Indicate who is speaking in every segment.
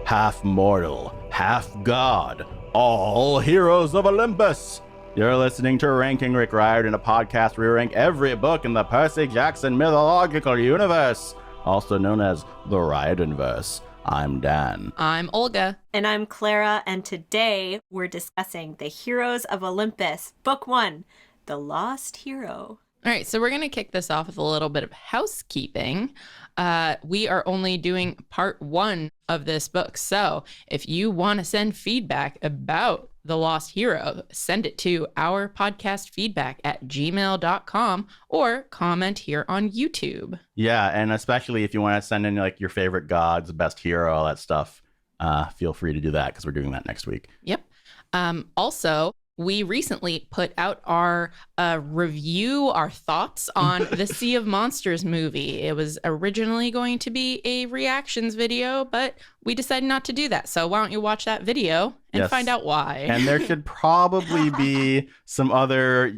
Speaker 1: half mortal, half god, all heroes of Olympus. You're listening to Ranking Rick Riordan, a podcast where we rank every book in the Percy Jackson mythological universe, also known as the Riordanverse. I'm Dan.
Speaker 2: I'm Olga.
Speaker 3: And I'm Clara, and today we're discussing the Heroes of Olympus, Book 1, The Lost Hero.
Speaker 2: All right, so we're going to kick this off with a little bit of housekeeping. We are only doing part 1 of this book, so if you want to send feedback about The Lost Hero, send it to our podcast feedback at gmail.com or comment here on YouTube.
Speaker 1: Yeah, and especially if you want to send in like your favorite gods, best hero, all that stuff, feel free to do that because we're doing that next week.
Speaker 2: Yep. Also, we recently put out our review, our thoughts on the Sea of Monsters movie. It was originally going to be a reactions video, but we decided not to do that. So why don't you watch that video and find out why? And there
Speaker 1: should probably be some other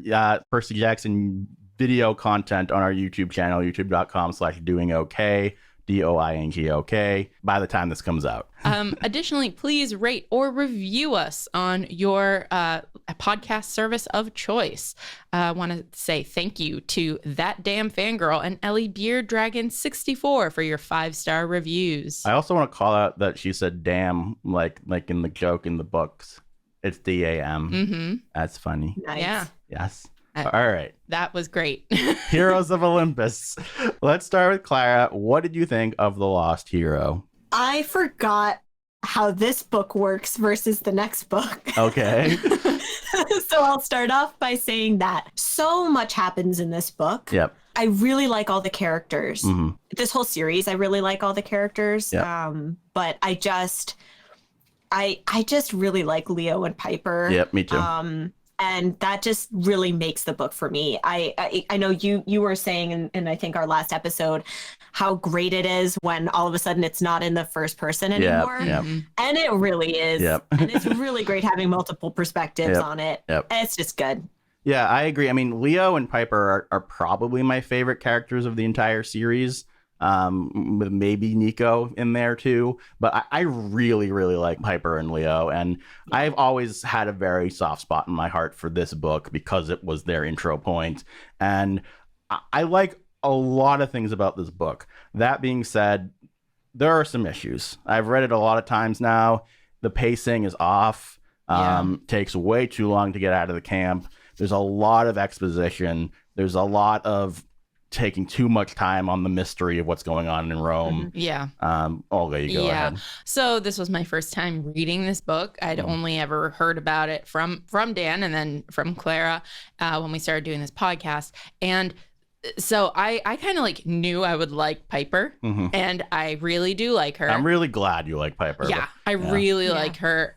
Speaker 1: Percy Jackson video content on our YouTube channel, youtube.com/DoingOK. DoingOK by the time this comes out.
Speaker 2: Additionally, please rate or review us on your podcast service of choice. I want to say thank you to That Damn Fangirl and Ellie Beard Dragon 64 for your 5-star reviews.
Speaker 1: I also want to call out that she said damn like in the joke in the books. It's DAM.
Speaker 2: Mm-hmm.
Speaker 1: That's funny.
Speaker 3: Nice.
Speaker 2: Yeah.
Speaker 1: Yes. All right.
Speaker 2: That was great.
Speaker 1: Heroes of Olympus. Let's start with Clara. What did you think of The Lost Hero?
Speaker 3: I forgot how this book works versus the next book.
Speaker 1: Okay.
Speaker 3: So I'll start off by saying that so much happens in this book.
Speaker 1: Yep.
Speaker 3: I really like all the characters.
Speaker 1: Mm-hmm.
Speaker 3: This whole series, I really like all the characters.
Speaker 1: Yep.
Speaker 3: But I just really like Leo and Piper.
Speaker 1: Yep, me too.
Speaker 3: And that just really makes the book for me. I know you were saying in I think our last episode how great it is when all of a sudden it's not in the first person anymore.
Speaker 1: Yep.
Speaker 3: And it really is.
Speaker 1: Yep.
Speaker 3: And it's really great having multiple perspectives on it.
Speaker 1: Yep.
Speaker 3: It's just good.
Speaker 1: Yeah, I agree. I mean, Leo and Piper are probably my favorite characters of the entire series. With maybe Nico in there too, but I really like Piper and Leo, and I've always had a very soft spot in my heart for this book because it was their intro point, and I like a lot of things about this book. That being said, there are some issues. I've read it a lot of times now. The pacing is off. Takes way too long to get out of the camp. There's a lot of exposition. There's a lot of taking too much time on the mystery of what's going on in Rome.
Speaker 2: Yeah.
Speaker 1: Olga, you go ahead.
Speaker 2: So this was my first time reading this book. I'd only ever heard about it from Dan and then from Clara when we started doing this podcast. And so I kind of like knew I would like Piper, and I really do like her.
Speaker 1: I'm really glad you like Piper.
Speaker 2: Yeah, I really like her.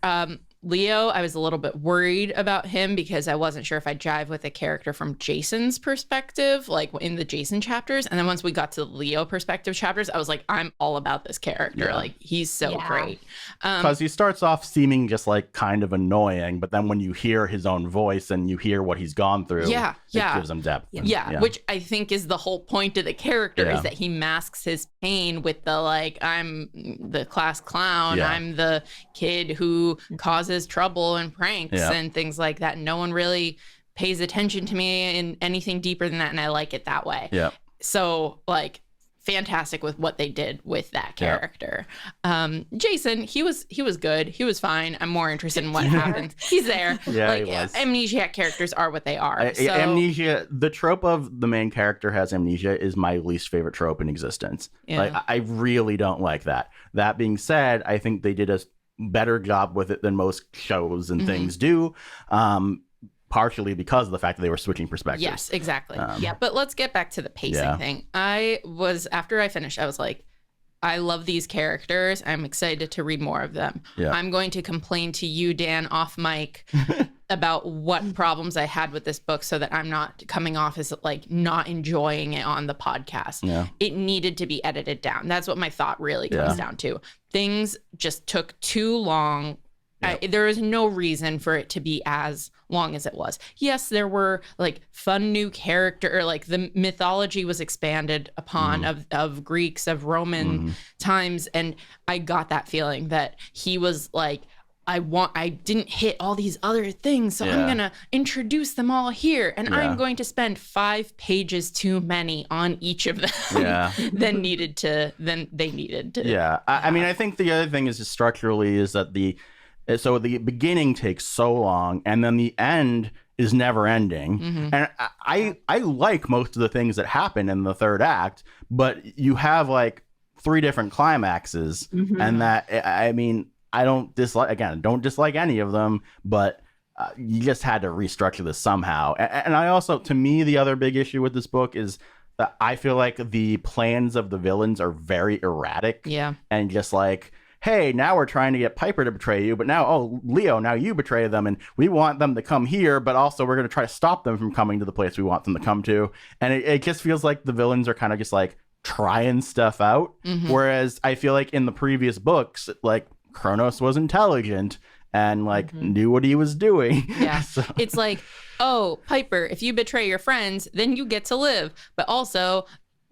Speaker 2: Leo, I was a little bit worried about him because I wasn't sure if I'd jive with a character from Jason's perspective, like in the Jason chapters. And then once we got to the Leo perspective chapters, I was like, I'm all about this character.
Speaker 1: Yeah.
Speaker 2: Like, he's so great.
Speaker 1: Because he starts off seeming just like kind of annoying, but then when you hear his own voice and you hear what he's gone through, it gives him depth.
Speaker 2: Yeah, which I think is the whole point of the character is that he masks his pain with the like, I'm the class clown, I'm the kid who causes trouble and pranks and things like that. No one really pays attention to me in anything deeper than that, and I like it that way.
Speaker 1: Yeah.
Speaker 2: So like fantastic with what they did with that character. Jason, he was good. He was fine. I'm more interested in what happens. He's there.
Speaker 1: Yeah,
Speaker 2: like,
Speaker 1: he was.
Speaker 2: Amnesiac characters are what they are. So...
Speaker 1: Amnesia, the trope of the main character has amnesia is my least favorite trope in existence.
Speaker 2: Yeah.
Speaker 1: Like, I really don't like that. That being said, I think they did a better job with it than most shows and things do, partially because of the fact that they were switching perspectives.
Speaker 2: Yes, exactly. But let's get back to the pacing thing. After I finished, I was like, I love these characters. I'm excited to read more of them. Yeah. I'm going to complain to you, Dan, off mic about what problems I had with this book so that I'm not coming off as like not enjoying it on the podcast.
Speaker 1: Yeah.
Speaker 2: It needed to be edited down. That's what my thought really comes down to. Things just took too long There is no reason for it to be as long as it was. Yes, there were like fun new character, or like the mythology was expanded upon of Greeks, of Roman times. And I got that feeling that he was like, I didn't hit all these other things, so I'm gonna introduce them all here, and I'm going to spend 5 pages too many on each of them than they needed to.
Speaker 1: Yeah, I mean, I think the other thing is just structurally is that the beginning takes so long, and then the end is never ending. And I like most of the things that happen in the third act, but you have like 3 different climaxes, and that, I mean, I don't dislike any of them, but you just had to restructure this somehow. And I also, to me, the other big issue with this book is that I feel like the plans of the villains are very erratic.
Speaker 2: Yeah.
Speaker 1: And just like, hey, now we're trying to get Piper to betray you, but now, oh, Leo, now you betray them, and we want them to come here, but also we're going to try to stop them from coming to the place we want them to come to. And it just feels like the villains are kind of just like trying stuff out. Whereas I feel like in the previous books, like, Kronos was intelligent and like knew what he was doing.
Speaker 2: Yeah. So. It's like, oh, Piper, if you betray your friends, then you get to live. But also,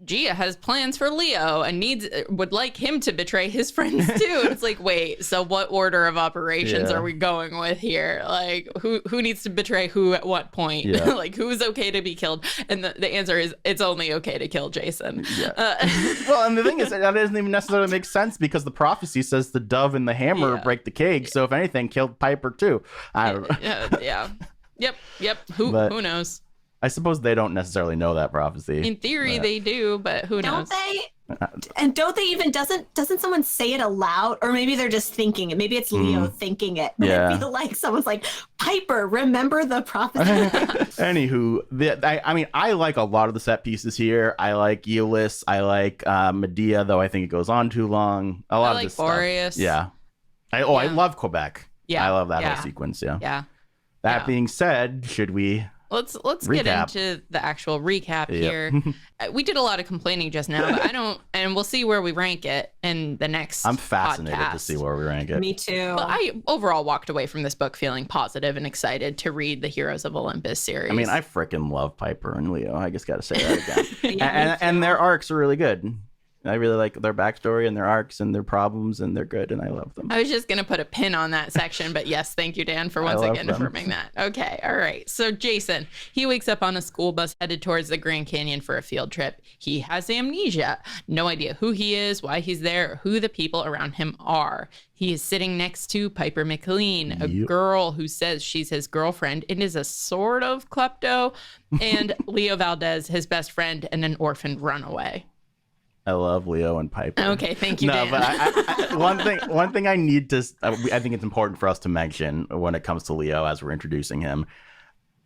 Speaker 2: Gia has plans for Leo and would like him to betray his friends too. And it's like, wait, so what order of operations are we going with here? Like, who needs to betray who at what point?
Speaker 1: Yeah.
Speaker 2: Like, who's okay to be killed? And the answer is, it's only okay to kill Jason.
Speaker 1: Yeah. Well, and the thing is, that doesn't even necessarily make sense because the prophecy says the dove and the hammer break the cake. So if anything, killed Piper too. I don't know.
Speaker 2: Yeah. Yep. Who knows?
Speaker 1: I suppose they don't necessarily know that prophecy.
Speaker 2: In theory, they do, but who knows?
Speaker 3: Don't they? And don't they even, doesn't someone say it aloud? Or maybe they're just thinking it. Maybe it's Leo thinking it. But I feel like someone's like, Piper, remember the prophecy.
Speaker 1: Anywho, I mean, I like a lot of the set pieces here. I like Aeolus. I like Medea, though I think it goes on too long. A lot of this
Speaker 2: Boreas.
Speaker 1: stuff. Yeah. I love Quebec.
Speaker 2: Yeah.
Speaker 1: I love that whole sequence. Yeah.
Speaker 2: Yeah.
Speaker 1: That being said, should we...
Speaker 2: Let's get into the actual recap here. We did a lot of complaining just now, but and we'll see where we rank it in the next
Speaker 1: I'm fascinated
Speaker 2: podcast.
Speaker 1: To see where we rank it.
Speaker 3: Me too.
Speaker 2: But I overall walked away from this book feeling positive and excited to read the Heroes of Olympus series.
Speaker 1: I mean, I freaking love Piper and Leo. I just got to say that again. and their arcs are really good. I really like their backstory and their arcs and their problems, and they're good, and I love them.
Speaker 2: I was just going to put a pin on that section, but yes, thank you, Dan, for once again affirming that. Okay, all right. So Jason, he wakes up on a school bus headed towards the Grand Canyon for a field trip. He has amnesia. No idea who he is, why he's there, or who the people around him are. He is sitting next to Piper McLean, a girl who says she's his girlfriend and is a sort of klepto, and Leo Valdez, his best friend and an orphaned runaway.
Speaker 1: I love Leo and Piper.
Speaker 2: Okay, thank you, Dan.
Speaker 1: But I one thing I need to, I think it's important for us to mention when it comes to Leo as we're introducing him,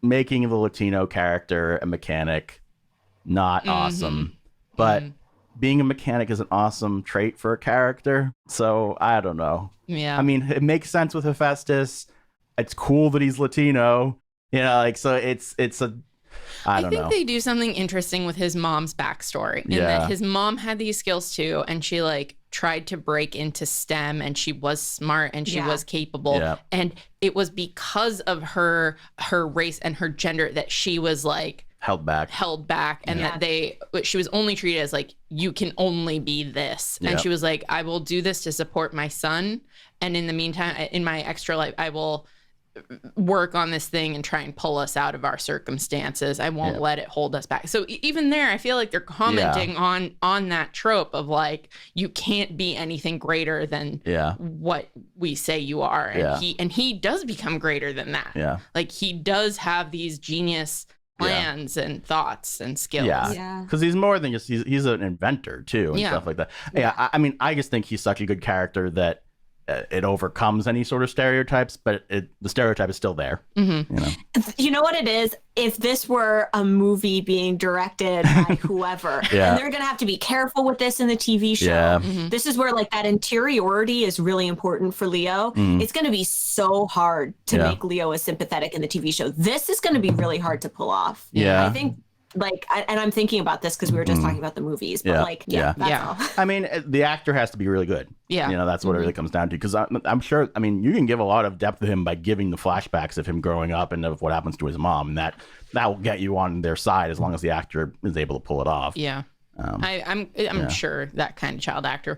Speaker 1: making the Latino character a mechanic, not awesome, but being a mechanic is an awesome trait for a character. So I don't know.
Speaker 2: Yeah.
Speaker 1: I mean, it makes sense with Hephaestus. It's cool that he's Latino. You know, like, so it's a, I think
Speaker 2: they do something interesting with his mom's backstory in that his mom had these skills too, and she like tried to break into STEM, and she was smart and she was capable, and it was because of her race and her gender that she was like held back, and that she was only treated as like, you can only be this, and she was like, I will do this to support my son, and in the meantime, in my extra life, I will work on this thing and try and pull us out of our circumstances. I won't let it hold us back. So even there, I feel like they're commenting on that trope of like, you can't be anything greater than what we say you are. And he does become greater than that. Yeah. Like, he does have these genius plans and thoughts and skills.
Speaker 1: Yeah. Because he's more than just, he's an inventor too and stuff like that. Yeah. I mean, I just think he's such a good character that it overcomes any sort of stereotypes, but the stereotype is still there.
Speaker 3: You know what it is? If this were a movie being directed by whoever, and they're going to have to be careful with this in the TV show. This is where like that interiority is really important for Leo. It's going to be so hard to make Leo as sympathetic in the TV show. This is going to be really hard to pull off. I think Like, and I'm thinking about this because we were just talking about the movies, but that's all.
Speaker 1: I mean, the actor has to be really good.
Speaker 2: Yeah.
Speaker 1: That's what it really comes down to. Because I'm sure, I mean, you can give a lot of depth to him by giving the flashbacks of him growing up and of what happens to his mom. And that will get you on their side as long as the actor is able to pull it off.
Speaker 2: Yeah. I'm sure that kind of child actor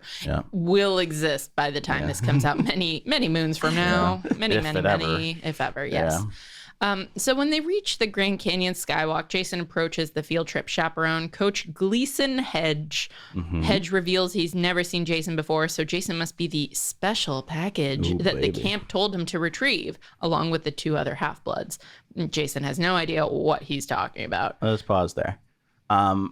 Speaker 2: will exist by the time this comes out many moons from now. Many, if ever. Yes. Yeah. So when they reach the Grand Canyon Skywalk, Jason approaches the field trip chaperone, Coach Gleason Hedge. Hedge reveals he's never seen Jason before, so Jason must be the special package the camp told him to retrieve, along with the 2 other half-bloods. Jason has no idea what he's talking about.
Speaker 1: Let's pause there.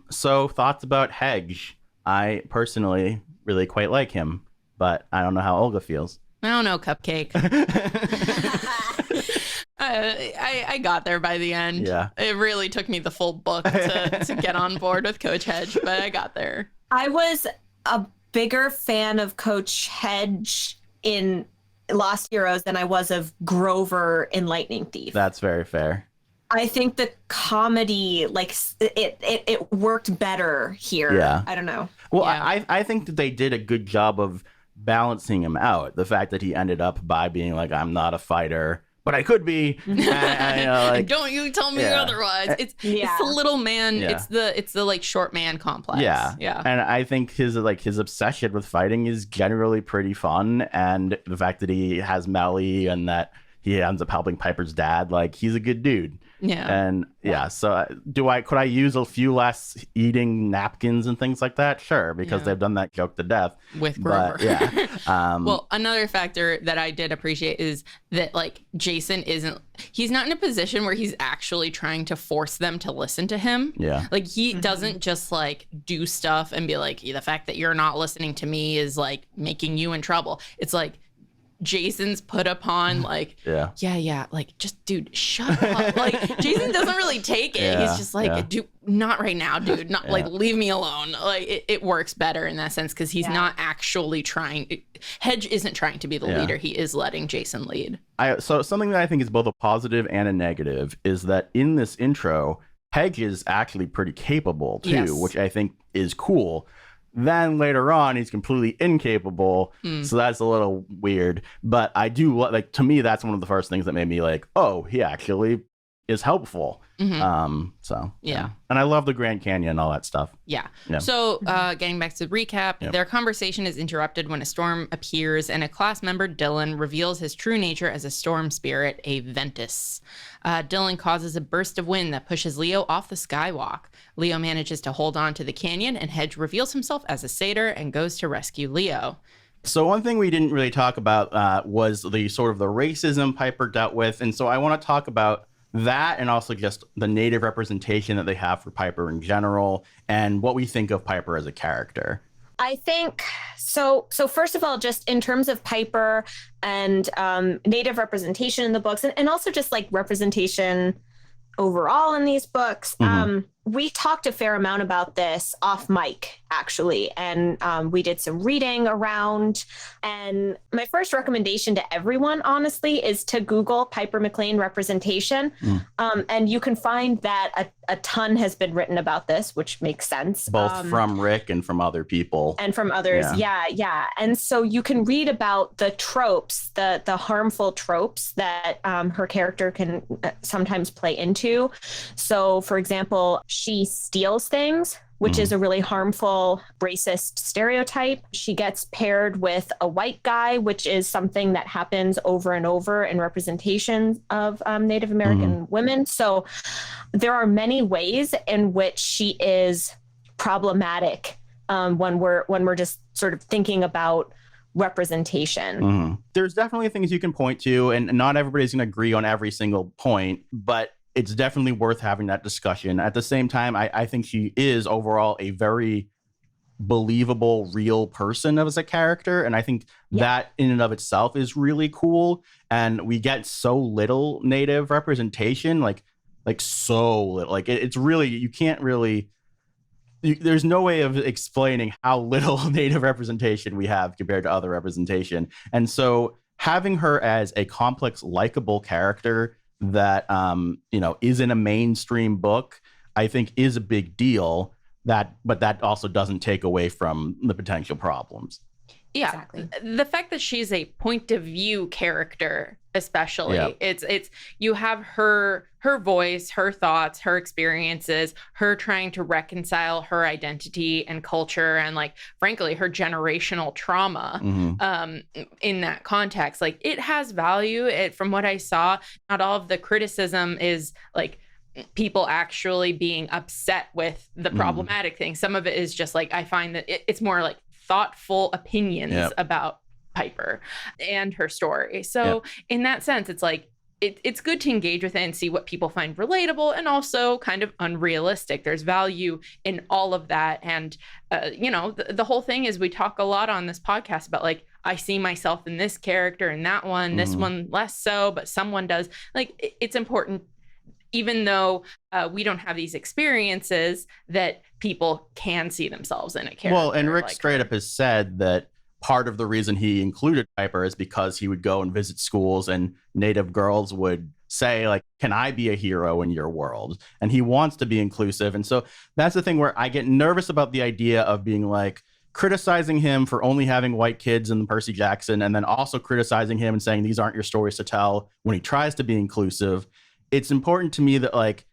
Speaker 1: So thoughts about Hedge. I personally really quite like him, but I don't know how Olga feels.
Speaker 2: I don't know, Cupcake. I got there by the end. Yeah. It really took me the full book to get on board with Coach Hedge, but I got there.
Speaker 3: I was a bigger fan of Coach Hedge in Lost Heroes than I was of Grover in Lightning Thief.
Speaker 1: That's very fair.
Speaker 3: I think the comedy, like, it worked better here. Yeah. I don't know.
Speaker 1: Well, yeah. I think that they did a good job of balancing him out. The fact that he ended up by being like, I'm not a fighter, but I could be.
Speaker 2: Like, don't you tell me otherwise. It's the little man. Yeah. It's the like short man complex.
Speaker 1: Yeah. And I think his obsession with fighting is generally pretty fun, and the fact that he has Melly and that he ends up helping Piper's dad, like, he's a good dude.
Speaker 2: Yeah.
Speaker 1: And so could I use a few less eating napkins and things like that? Sure, because they've done that joke to death
Speaker 2: with Grover.
Speaker 1: But,
Speaker 2: well, another factor that I did appreciate is that, like, Jason he's not in a position where he's actually trying to force them to listen to him.
Speaker 1: Yeah.
Speaker 2: Like, he doesn't just like do stuff and be like, the fact that you're not listening to me is like making you in trouble. It's like, Jason's put upon, like, like, just, dude, shut up. Like, Jason doesn't really take it. He's just like, dude, not right now, dude. Not like, leave me alone. Like, it works better in that sense because he's not actually trying. Hedge isn't trying to be the leader. He is letting Jason lead.
Speaker 1: So something that I think is both a positive and a negative is that in this intro, Hedge is actually pretty capable too, which I think is cool. Then later on, he's completely incapable. So that's a little weird. But I do like, to me, that's one of the first things that made me like, oh, he actually is helpful. So and I love the Grand Canyon and all that stuff.
Speaker 2: So getting back to the recap, their conversation is interrupted when a storm appears and a class member, Dylan, reveals his true nature as a storm spirit, a Ventus. Dylan causes a burst of wind that pushes Leo off the skywalk. Leo manages to hold on to the canyon, and Hedge reveals himself as a satyr and goes to rescue Leo.
Speaker 1: So one thing we didn't really talk about was the sort of the racism Piper dealt with. And so I want to talk about that, and also just the native representation that they have for Piper in general, and what we think of Piper as a character.
Speaker 3: I think so. First of all, just in terms of Piper and native representation in the books, and also just like representation overall in these books, we talked a fair amount about this off mic, actually, and we did some reading around. And my first recommendation to everyone, honestly, is to Google Piper McLean representation. And you can find that a ton has been written about this, which makes sense.
Speaker 1: Both from Rick and from other people.
Speaker 3: And from others. Yeah. And so you can read about the tropes, the harmful tropes that her character can sometimes play into. So, for example, she steals things, which is a really harmful, racist stereotype. She gets paired with a white guy, which is something that happens over and over in representations of Native American women. So there are many ways in which she is problematic when we're just sort of thinking about representation.
Speaker 1: There's definitely things you can point to, and not everybody's going to agree on every single point, but it's definitely worth having that discussion. At the same time, I think she is overall a very believable, real person as a character. And I think that in and of itself is really cool. And we get so little native representation, like so little. Like it's really, you can't really, there's no way of explaining how little native representation we have compared to other representation. And so having her as a complex, likable character that is in a mainstream book, I think is a big deal. But that also doesn't take away from the potential problems.
Speaker 2: Yeah,
Speaker 3: exactly.
Speaker 2: The fact that she's a point of view character, especially, it's you have her voice, her thoughts, her experiences, her trying to reconcile her identity and culture, and like frankly her generational trauma in that context. Like it has value. From what I saw, not all of the criticism is like people actually being upset with the problematic thing. Some of it is just like I find that it's more like thoughtful opinions about Piper and her story. So in that sense, it's like it's good to engage with it and see what people find relatable and also kind of unrealistic. There's value in all of that. And, the whole thing is we talk a lot on this podcast about like, I see myself in this character and that one, this one less so, but someone does. Like it's important, even though we don't have these experiences, that people can see themselves in a character.
Speaker 1: Well, and Rick straight up has said that part of the reason he included Piper is because he would go and visit schools and Native girls would say, like, can I be a hero in your world? And he wants to be inclusive. And so that's the thing where I get nervous about the idea of being like, criticizing him for only having white kids in Percy Jackson, and then also criticizing him and saying these aren't your stories to tell when he tries to be inclusive. It's important to me that like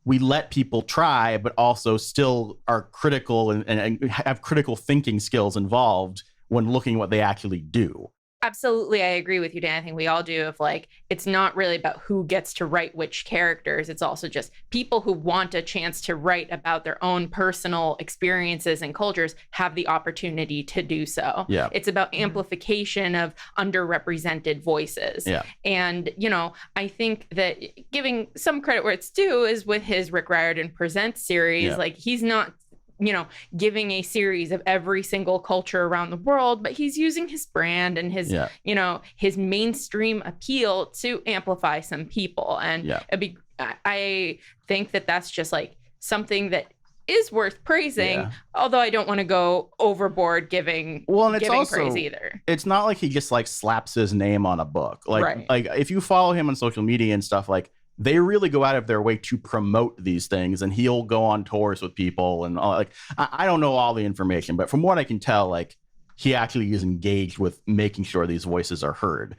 Speaker 1: we let people try, but also still are critical and have critical thinking skills involved when looking at what they actually do.
Speaker 2: Absolutely. I agree with you, Dan. I think we all do. Of like, it's not really about who gets to write which characters. It's also just people who want a chance to write about their own personal experiences and cultures have the opportunity to do so.
Speaker 1: Yeah.
Speaker 2: It's about amplification of underrepresented voices.
Speaker 1: Yeah.
Speaker 2: And, I think that giving some credit where it's due is with his Rick Riordan Presents series. Like he's not giving a series of every single culture around the world, but he's using his brand and his, his mainstream appeal to amplify some people. And I think that that's just like something that is worth praising, although I don't want to go overboard giving praise either.
Speaker 1: It's not like he just like slaps his name on a book. Like if you follow him on social media and stuff, like they really go out of their way to promote these things, and he'll go on tours with people and all. Like I don't know all the information, but from what I can tell, like he actually is engaged with making sure these voices are heard.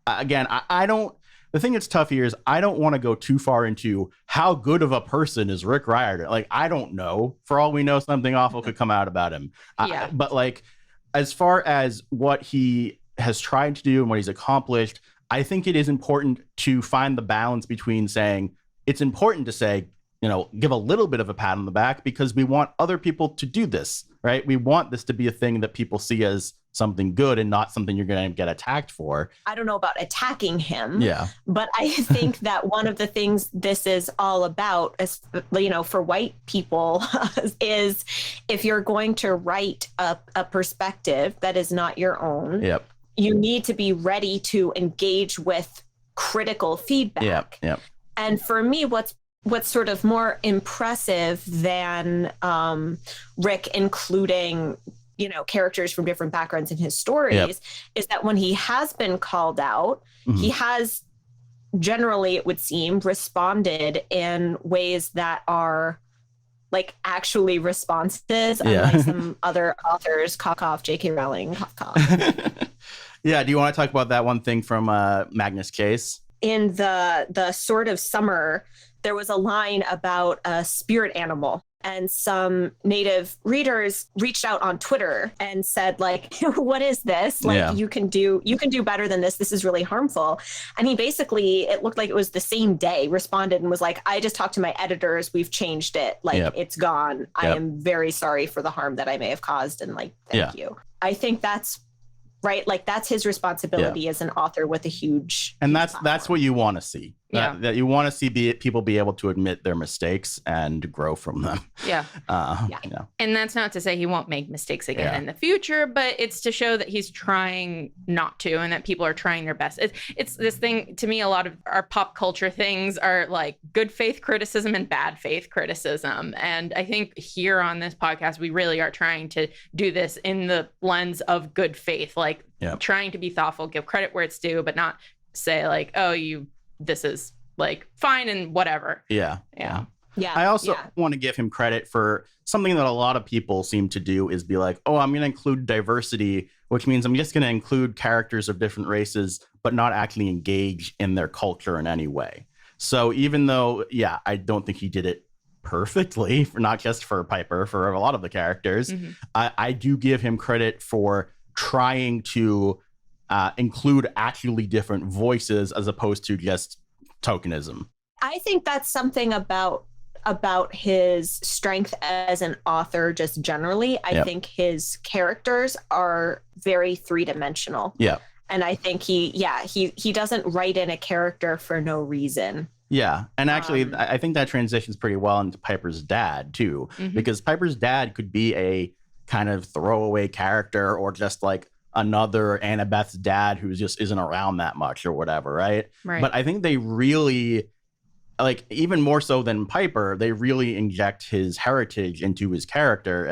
Speaker 1: Again, I don't. The thing that's tough here is I don't want to go too far into how good of a person is Rick Riordan. Like I don't know. For all we know, something awful could come out about him. But like as far as what he has tried to do and what he's accomplished, I think it is important to find the balance between saying it's important to say, give a little bit of a pat on the back because we want other people to do this, right? We want this to be a thing that people see as something good and not something you're going to get attacked for.
Speaker 3: I don't know about attacking him.
Speaker 1: Yeah.
Speaker 3: But I think that one of the things this is all about, for white people, is if you're going to write a perspective that is not your own, you need to be ready to engage with critical feedback. And for me, what's sort of more impressive than Rick including, characters from different backgrounds in his stories is that when he has been called out, he has generally, it would seem, responded in ways that are like actually responses, unlike some other authors, cough, J.K. Rowling, cough.
Speaker 1: Yeah. Do you want to talk about that one thing from Magnus Case?
Speaker 3: In the Sword of Summer, there was a line about a spirit animal, and some Native readers reached out on Twitter and said, like, what is this? Like, you can do better than this. This is really harmful. And he basically, it looked like it was the same day, responded and was like, I just talked to my editors. We've changed it. Like, it's gone. I am very sorry for the harm that I may have caused. And like, thank you. I think that's right. Like that's his responsibility as an author with a huge.
Speaker 1: And that's what you want to see. That you want to see people be able to admit their mistakes and grow from them.
Speaker 2: And that's not to say he won't make mistakes again in the future, but it's to show that he's trying not to, and that people are trying their best. It's this thing, to me, a lot of our pop culture things are like good faith criticism and bad faith criticism. And I think here on this podcast, we really are trying to do this in the lens of good faith, like trying to be thoughtful, give credit where it's due, but not say like, oh, this is like fine and whatever.
Speaker 1: Yeah.
Speaker 3: Yeah.
Speaker 1: I also want to give him credit for something that a lot of people seem to do is be like, oh, I'm going to include diversity, which means I'm just going to include characters of different races, but not actually engage in their culture in any way. So even though, I don't think he did it perfectly, not just for Piper, for a lot of the characters, I do give him credit for trying to include actually different voices as opposed to just tokenism.
Speaker 3: I think that's something about his strength as an author just generally. I think his characters are very three-dimensional.
Speaker 1: Yeah.
Speaker 3: And I think he doesn't write in a character for no reason.
Speaker 1: Yeah. And actually, I think that transitions pretty well into Piper's dad, too, because Piper's dad could be a kind of throwaway character or just like another Annabeth's dad who just isn't around that much or whatever, right? But I think they really, like, even more so than Piper, they really inject his heritage into his character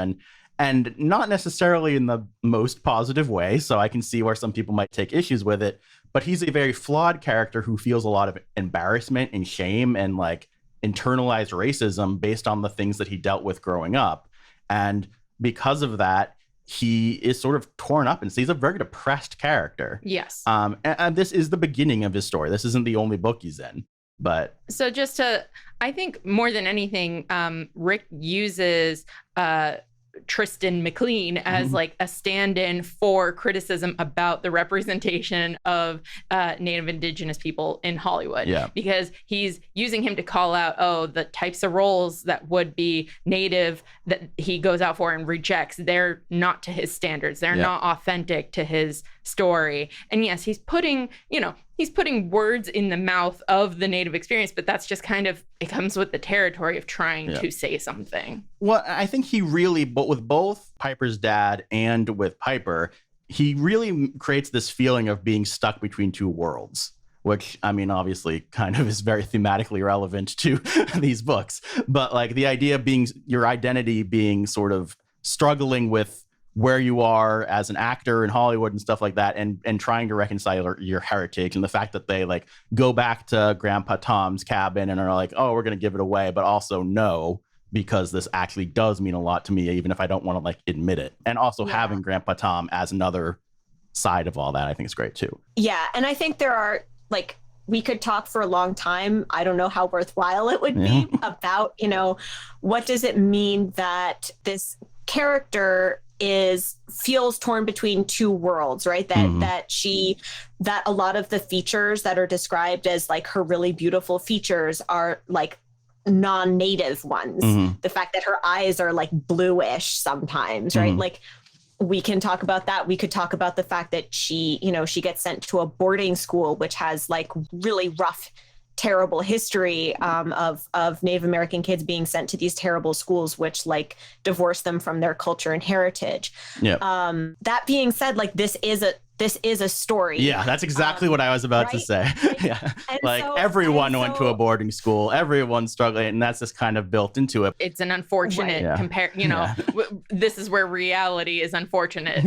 Speaker 1: and not necessarily in the most positive way. So I can see where some people might take issues with it. But he's a very flawed character who feels a lot of embarrassment and shame and like internalized racism based on the things that he dealt with growing up. And because of that, he is sort of torn up and he's a very depressed character.
Speaker 2: Yes.
Speaker 1: And this is the beginning of his story. This isn't the only book he's in. But
Speaker 2: so I think more than anything, Rick uses Tristan McLean as like a stand-in for criticism about the representation of Native Indigenous people in Hollywood.
Speaker 1: Yeah.
Speaker 2: Because he's using him to call out, the types of roles that would be Native that he goes out for and rejects. They're not to his standards. They're not authentic to his story. And yes, he's putting words in the mouth of the Native experience, but that's just kind of, it comes with the territory of trying to say something.
Speaker 1: Well, I think he really, but with both Piper's dad and with Piper, he really creates this feeling of being stuck between two worlds, which, I mean, obviously kind of is very thematically relevant to these books. But like the idea of being, your identity being sort of struggling with where you are as an actor in Hollywood and stuff like that, and trying to reconcile your heritage, and the fact that they like go back to Grandpa Tom's cabin and are like, oh, we're going to give it away, but also no, because this actually does mean a lot to me, even if I don't want to like admit it. And also having Grandpa Tom as another side of all that, I think is great too.
Speaker 3: Yeah. And I think there are like, we could talk for a long time. I don't know how worthwhile it would be about, what does it mean that this character feels torn between two worlds, right? That a lot of the features that are described as like her really beautiful features are like non-native ones. The fact that her eyes are like bluish sometimes, right? Like we can talk about that. We could talk about the fact that she gets sent to a boarding school, which has like really rough, terrible history of Native American kids being sent to these terrible schools, which like divorce them from their culture and heritage. That being said, like this is a story.
Speaker 1: Yeah, that's exactly what I was about to say. Like everyone went to a boarding school, everyone's struggling, and that's just kind of built into it.
Speaker 2: It's an unfortunate this is where reality is unfortunate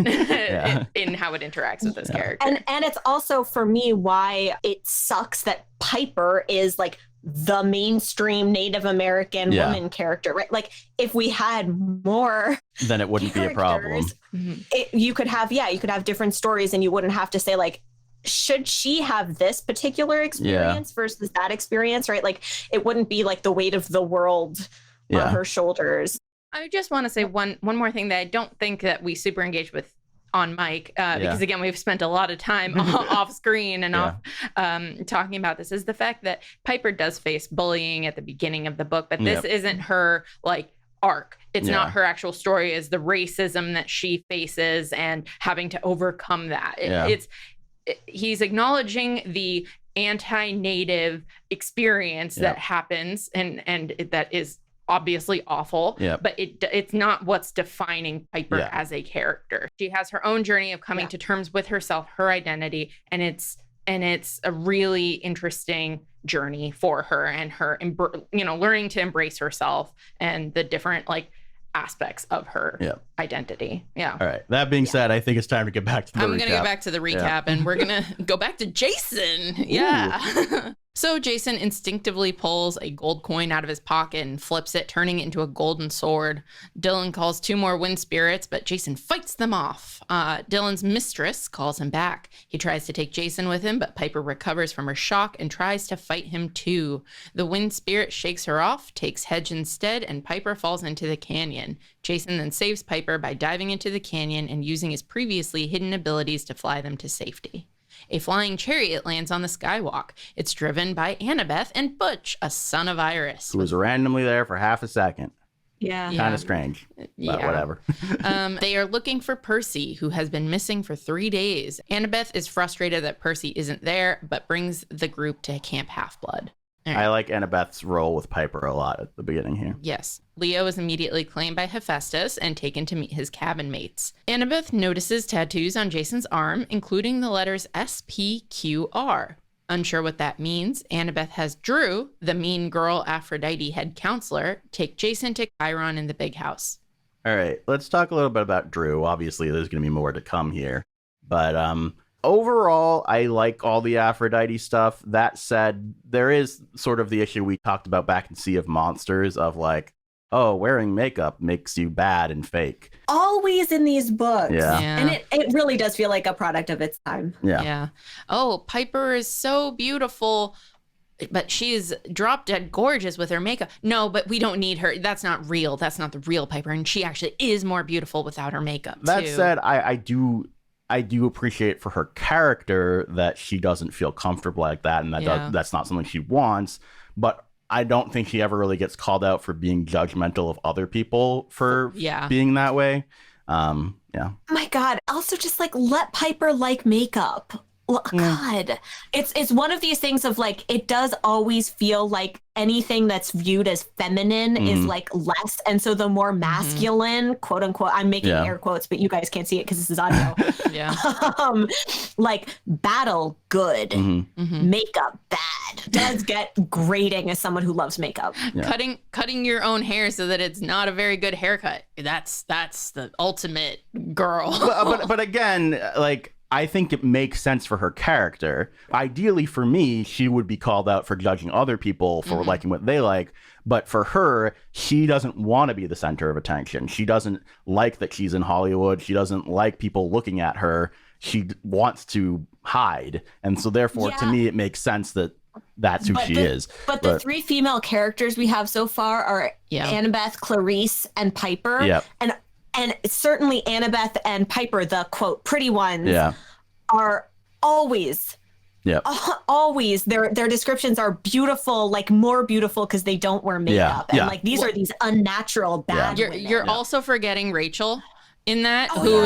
Speaker 2: in how it interacts with this character.
Speaker 3: And it's also for me why it sucks that Piper is like the mainstream Native American woman character, right? Like if we had more,
Speaker 1: then it wouldn't be a problem.
Speaker 3: You could have different stories, and you wouldn't have to say like, should she have this particular experience versus that experience, right? Like it wouldn't be like the weight of the world on her shoulders.
Speaker 2: I just want to say one more thing that I don't think that we super engaged with on mic, because again, we've spent a lot of time off screen and off talking about this, is the fact that Piper does face bullying at the beginning of the book, but this isn't her like arc. It's not her actual story, is the racism that she faces and having to overcome that. He's acknowledging the anti-native experience that happens and that is obviously awful, but it's not what's defining Piper as a character. She has her own journey of coming to terms with herself, her identity, and it's a really interesting journey for her, and her learning to embrace herself and the different like aspects of her identity. All
Speaker 1: right. That being said, I think it's time to get back to the recap.
Speaker 2: I'm going to go back to the recap and we're going to go back to Jason. So Jason instinctively pulls a gold coin out of his pocket and flips it, turning it into a golden sword. Dylan calls 2 more wind spirits, but Jason fights them off. Dylan's mistress calls him back. He tries to take Jason with him, but Piper recovers from her shock and tries to fight him too. The wind spirit shakes her off, takes Hedge instead, and Piper falls into the canyon. Jason then saves Piper by diving into the canyon and using his previously hidden abilities to fly them to safety. A flying chariot lands on the skywalk. It's driven by Annabeth and Butch, a son of Iris.
Speaker 1: Who was randomly there for half a second.
Speaker 3: Yeah.
Speaker 1: Kind of strange, but whatever.
Speaker 2: They are looking for Percy, who has been missing for 3 days. Annabeth is frustrated that Percy isn't there, but brings the group to Camp Half-Blood. Right.
Speaker 1: I like Annabeth's role with Piper a lot at the beginning here.
Speaker 2: Yes. Leo is immediately claimed by Hephaestus and taken to meet his cabin mates. Annabeth notices tattoos on Jason's arm, including the letters SPQR. Unsure what that means, Annabeth has Drew, the mean girl Aphrodite head counselor, take Jason to Chiron in the big house.
Speaker 1: All right, let's talk a little bit about Drew. Obviously, there's going to be more to come here. But overall, I like all the Aphrodite stuff. That said, there is sort of the issue we talked about back in Sea of Monsters of like, oh, wearing makeup makes you bad and fake.
Speaker 3: Always in these books.
Speaker 1: Yeah.
Speaker 3: And it really does feel like a product of its time.
Speaker 2: Yeah. Oh, Piper is so beautiful, but she's drop dead gorgeous with her makeup. No, but we don't need her. That's not real. That's not the real Piper. And she actually is more beautiful without her makeup,
Speaker 1: That said, I do appreciate for her character that she doesn't feel comfortable like that, and that's not something she wants. But I don't think she ever really gets called out for being judgmental of other people for being that way.
Speaker 3: My God. Also, just like let Piper like makeup. God, it's one of these things of like, it does always feel like anything that's viewed as feminine is like less. And so the more masculine, quote unquote, I'm making air quotes, but you guys can't see it because this is audio. Like battle, good, makeup, bad, does get grating as someone who loves makeup.
Speaker 2: Cutting your own hair so that it's not a very good haircut. That's the ultimate girl.
Speaker 1: but again, like, I think it makes sense for her character. Ideally, for me, she would be called out for judging other people for liking what they like. But for her, she doesn't want to be the center of attention. She doesn't like that she's in Hollywood. She doesn't like people looking at her. She wants to hide. And so therefore, to me, it makes sense that that's who she is.
Speaker 3: But the 3 female characters we have so far are Annabeth, Clarice, and Piper.
Speaker 1: Yep.
Speaker 3: And certainly Annabeth and Piper, the quote pretty ones, are always their descriptions are beautiful, like more beautiful because they don't wear makeup. And like these are these unnatural bad women.
Speaker 2: You're also forgetting Rachel in that,
Speaker 3: who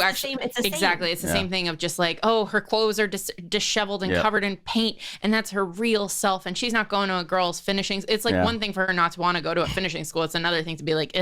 Speaker 2: actually it's the same thing of just like, oh, her clothes are disheveled and covered in paint, and that's her real self, and she's not going to a girl's finishing. It's like one thing for her not to want to go to a finishing school. It's another thing to be like,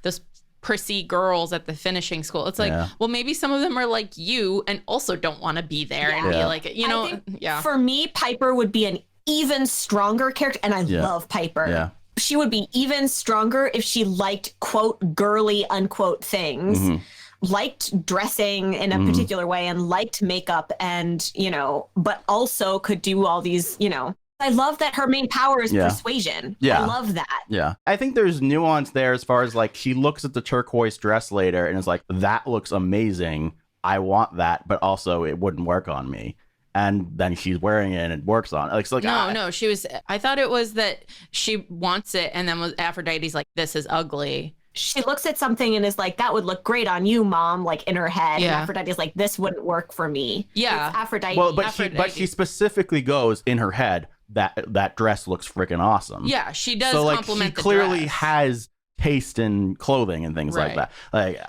Speaker 2: those prissy girls at the finishing school. It's like, well, maybe some of them are like you and also don't want to be there and be like, you know,
Speaker 3: For me, Piper would be an even stronger character, and I love Piper.
Speaker 1: Yeah.
Speaker 3: She would be even stronger if she liked, quote, girly, unquote things, liked dressing in a particular way and liked makeup and, you know, but also could do all these, you know, I love that her main power is persuasion. I love that.
Speaker 1: Yeah. I think there's nuance there as far as like she looks at the turquoise dress later and is like, that looks amazing. I want that, but also it wouldn't work on me. And then she's wearing it and it works on it.
Speaker 2: No, she was, I thought it was that she wants it and then was Aphrodite's like, this is ugly.
Speaker 3: She looks at something and is like, that would look great on you, Mom, like in her head.
Speaker 2: Yeah.
Speaker 3: And Aphrodite's like, this wouldn't work for me.
Speaker 2: Yeah.
Speaker 3: It's Aphrodite.
Speaker 1: Well, but she specifically goes in her head, that dress looks freaking awesome.
Speaker 2: Yeah, she does
Speaker 1: she
Speaker 2: compliment the
Speaker 1: clearly
Speaker 2: dress.
Speaker 1: Has taste in clothing and things like that. Like,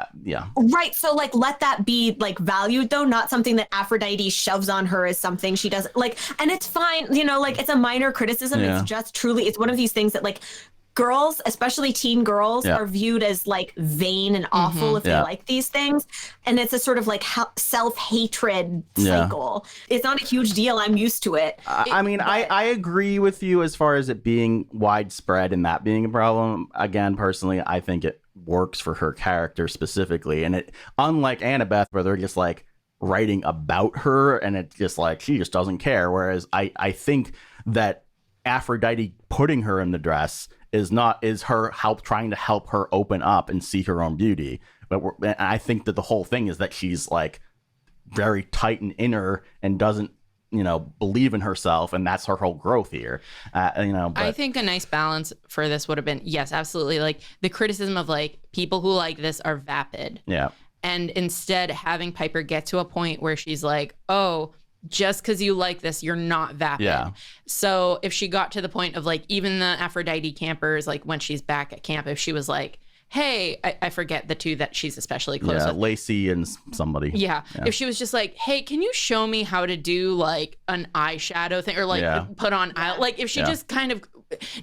Speaker 3: Right. So like, let that be like valued though, not something that Aphrodite shoves on her as something she doesn't like. And it's fine. You know, like it's a minor criticism. It's just truly, it's one of these things that like girls, especially teen girls, are viewed as like vain and awful if they like these things. And it's a sort of like self-hatred cycle. It's not a huge deal. I'm used to it.
Speaker 1: I agree with you as far as it being widespread and that being a problem. Again, personally, I think it works for her character specifically. And it, unlike Annabeth, where they're just like writing about her and it's just like, she just doesn't care. Whereas I think that Aphrodite putting her in the dress is her trying to help her open up and see her own beauty. But I think that the whole thing is that she's like very tight and inner and doesn't, believe in herself, and that's her whole growth here. But
Speaker 2: I think a nice balance for this would have been, yes, absolutely, like the criticism of like people who like this are vapid.
Speaker 1: Yeah.
Speaker 2: And instead having Piper get to a point where she's like, oh, just because you like this, you're not vapid.
Speaker 1: Yeah.
Speaker 2: So if she got to the point of like, even the Aphrodite campers, like when she's back at camp, if she was like, hey, I forget the two that she's especially close with.
Speaker 1: Lacey and somebody.
Speaker 2: Yeah. If she was just like, hey, can you show me how to do like an eyeshadow thing or like put on eye, like if she just kind of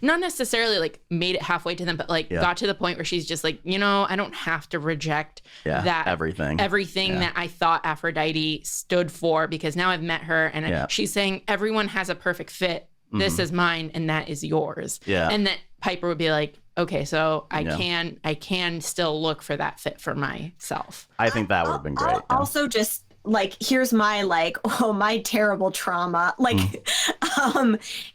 Speaker 2: not necessarily like made it halfway to them, but like got to the point where she's just like, I don't have to reject that everything that I thought Aphrodite stood for, because now I've met her and she's saying everyone has a perfect fit. This is mine and that is yours. Yeah. And that Piper would be like, okay, so I can still look for that fit for myself.
Speaker 1: I think that would have been great.
Speaker 3: Also, just like, here's my my terrible trauma.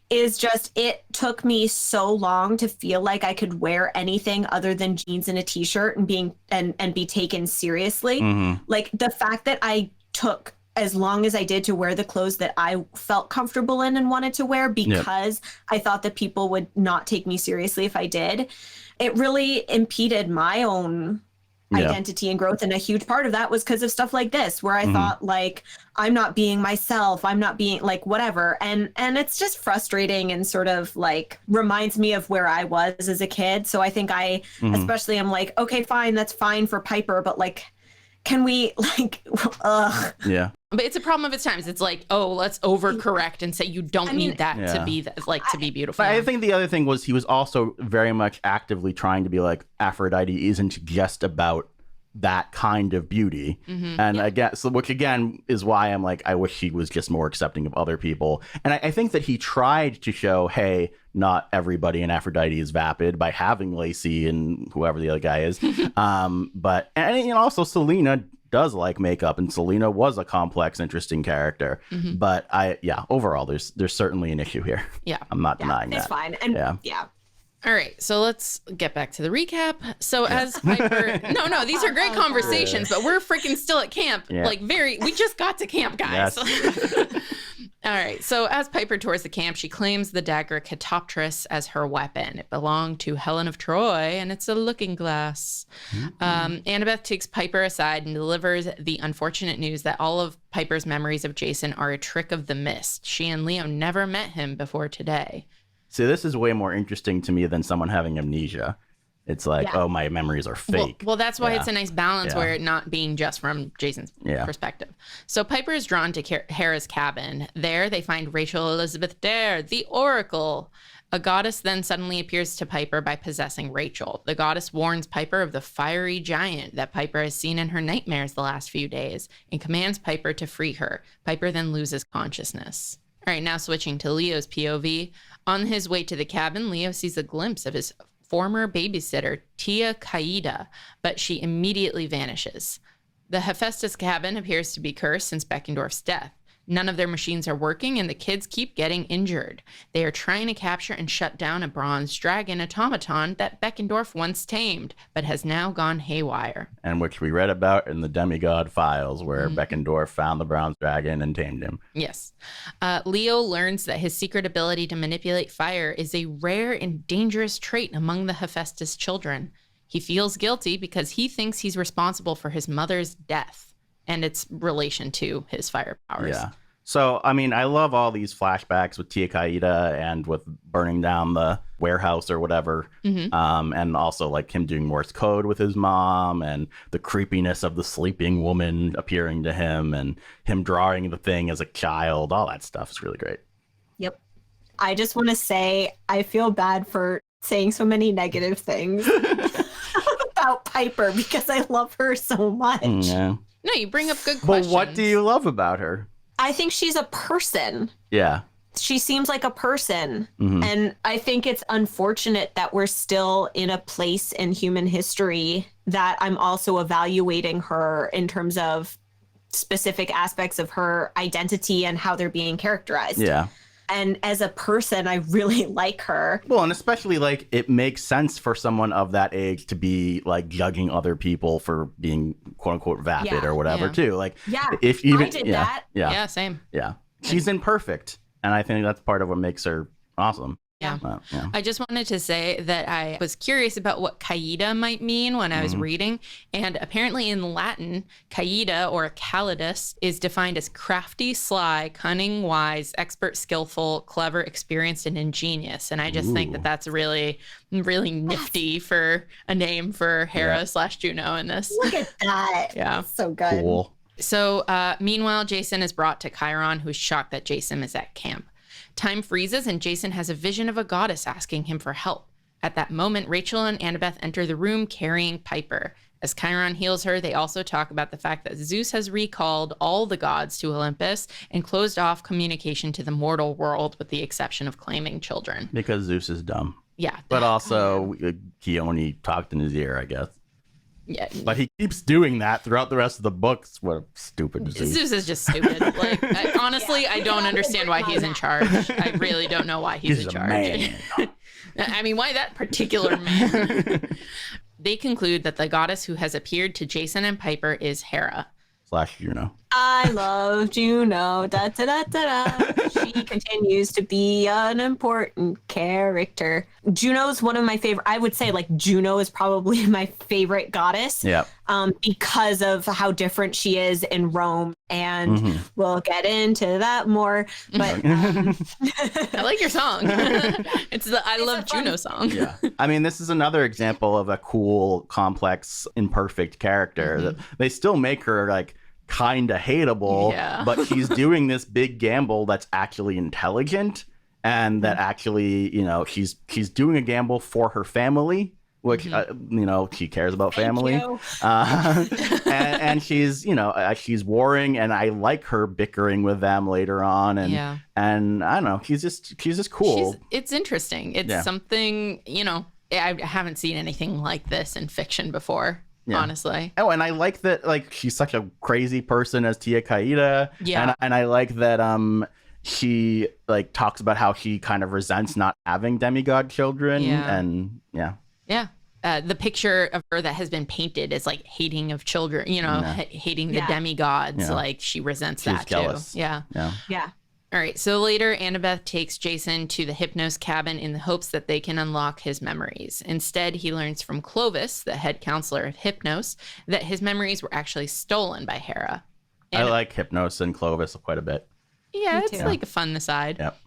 Speaker 3: Is just, it took me so long to feel like I could wear anything other than jeans and a t-shirt and be taken seriously. Like the fact that I took as long as I did to wear the clothes that I felt comfortable in and wanted to wear, because I thought that people would not take me seriously if I did. It really impeded my own identity and growth. And a huge part of that was because of stuff like this, where I thought like, I'm not being myself. I'm not being like whatever. And it's just frustrating and sort of like reminds me of where I was as a kid. So I think especially I'm like, okay, fine. That's fine for Piper. But like, can we like,
Speaker 1: Yeah.
Speaker 2: But it's a problem of its times. It's like, oh, let's overcorrect and say you don't need that to be to be beautiful.
Speaker 1: But I think the other thing was he was also very much actively trying to be like, Aphrodite isn't just about that kind of beauty. And I guess, which again is why I'm like, I wish he was just more accepting of other people. And I think that he tried to show, hey, not everybody in Aphrodite is vapid by having Lacey and whoever the other guy is. But also Selena does like makeup, and Selena was a complex, interesting character. But overall, there's certainly an issue here.
Speaker 2: Yeah,
Speaker 1: I'm not denying that.
Speaker 3: It's fine. And
Speaker 2: All right, so let's get back to the recap. So as Piper, no, these are great conversations, but we're freaking still at camp. Like we just got to camp, guys. Yes. All right, so as Piper tours the camp, she claims the dagger Catoptris as her weapon. It belonged to Helen of Troy, and it's a looking glass. Annabeth takes Piper aside and delivers the unfortunate news that all of Piper's memories of Jason are a trick of the mist. She and Leo never met him before today.
Speaker 1: See, this is way more interesting to me than someone having amnesia. It's like, oh, my memories are fake.
Speaker 2: Well, that's why it's a nice balance where it not being just from Jason's perspective. So Piper is drawn to Hera's cabin. There, they find Rachel Elizabeth Dare, the Oracle. A goddess then suddenly appears to Piper by possessing Rachel. The goddess warns Piper of the fiery giant that Piper has seen in her nightmares the last few days and commands Piper to free her. Piper then loses consciousness. All right, now switching to Leo's POV. On his way to the cabin, Leo sees a glimpse of his former babysitter, Tia Kaida, but she immediately vanishes. The Hephaestus cabin appears to be cursed since Beckendorf's death. None of their machines are working, and the kids keep getting injured. They are trying to capture and shut down a bronze dragon automaton that Beckendorf once tamed, but has now gone haywire.
Speaker 1: And which we read about in the Demigod files, where Beckendorf found the bronze dragon and tamed him.
Speaker 2: Yes. Leo learns that his secret ability to manipulate fire is a rare and dangerous trait among the Hephaestus children. He feels guilty because he thinks he's responsible for his mother's death and its relation to his fire powers.
Speaker 1: Yeah. So, I mean, I love all these flashbacks with Tia Kaida and with burning down the warehouse or whatever. And also like him doing Morse code with his mom and the creepiness of the sleeping woman appearing to him and him drawing the thing as a child. All that stuff is really great.
Speaker 3: Yep. I just want to say, I feel bad for saying so many negative things about Piper because I love her so much.
Speaker 1: Yeah.
Speaker 2: No, you bring up good questions.
Speaker 1: But what do you love about her?
Speaker 3: I think she's a person.
Speaker 1: Yeah.
Speaker 3: She seems like a person. And I think it's unfortunate that we're still in a place in human history that I'm also evaluating her in terms of specific aspects of her identity and how they're being characterized.
Speaker 1: Yeah.
Speaker 3: And as a person, I really like her.
Speaker 1: Well, and especially like it makes sense for someone of that age to be like judging other people for being quote unquote vapid or whatever too. Like, if even
Speaker 3: I did that.
Speaker 2: Yeah, same.
Speaker 1: Yeah, she's imperfect, and I think that's part of what makes her awesome.
Speaker 2: Yeah. I just wanted to say that I was curious about what caída might mean when I was reading. And apparently in Latin, caída or calidus is defined as crafty, sly, cunning, wise, expert, skillful, clever, experienced, and ingenious. And I just think that that's really, really nifty for a name for Hera / Juno in this.
Speaker 3: Look at that.
Speaker 2: Yeah.
Speaker 3: That's so good.
Speaker 1: Cool.
Speaker 2: So meanwhile, Jason is brought to Chiron, who's shocked that Jason is at camp. Time freezes and Jason has a vision of a goddess asking him for help. At that moment, Rachel and Annabeth enter the room carrying Piper. As Chiron heals her, they also talk about the fact that Zeus has recalled all the gods to Olympus and closed off communication to the mortal world with the exception of claiming children.
Speaker 1: Because Zeus is dumb.
Speaker 2: Yeah.
Speaker 1: But also, he only talked in his ear, I guess.
Speaker 2: Yeah.
Speaker 1: But he keeps doing that throughout the rest of the books. What a stupid Zeus.
Speaker 2: Zeus is just stupid. Like, honestly, I don't understand why he's in charge. I really don't know why he's in charge.
Speaker 1: Man.
Speaker 2: I mean, why that particular man? They conclude that the goddess who has appeared to Jason and Piper is Hera.
Speaker 1: / Juno.
Speaker 3: I love Juno. Da, da, da, da, da. She continues to be an important character. Juno's one of my favorite. I would say like Juno is probably my favorite goddess.
Speaker 1: Yeah.
Speaker 3: Because of how different she is in Rome, and we'll get into that more. But
Speaker 2: I like your song. It's the I Love Juno song.
Speaker 1: Yeah. I mean, this is another example of a cool, complex, imperfect character that they still make her like kind of hateable, but she's doing this big gamble that's actually intelligent and that actually, you know, she's doing a gamble for her family, which, you know, she cares about family. And she's, you know, she's warring, and I like her bickering with them later on. And, and I don't know, she's just cool.
Speaker 2: It's interesting. It's something, you know, I haven't seen anything like this in fiction before. Yeah. Honestly.
Speaker 1: Oh, and I like that, like, she's such a crazy person as Tia Caida. Yeah. And I like that she, like, talks about how she kind of resents not having demigod children. Yeah. And,
Speaker 2: Yeah. The picture of her that has been painted is, like, hating of children, you know, hating the demigods. Yeah. Like, she resents
Speaker 1: she's
Speaker 2: that,
Speaker 1: jealous.
Speaker 2: Too. Yeah.
Speaker 3: Yeah.
Speaker 2: All right, so later, Annabeth takes Jason to the Hypnos cabin in the hopes that they can unlock his memories. Instead, he learns from Clovis, the head counselor of Hypnos, that his memories were actually stolen by Hera.
Speaker 1: I like Hypnos and Clovis quite a bit.
Speaker 2: Yeah, it's like a fun aside.
Speaker 1: Yep.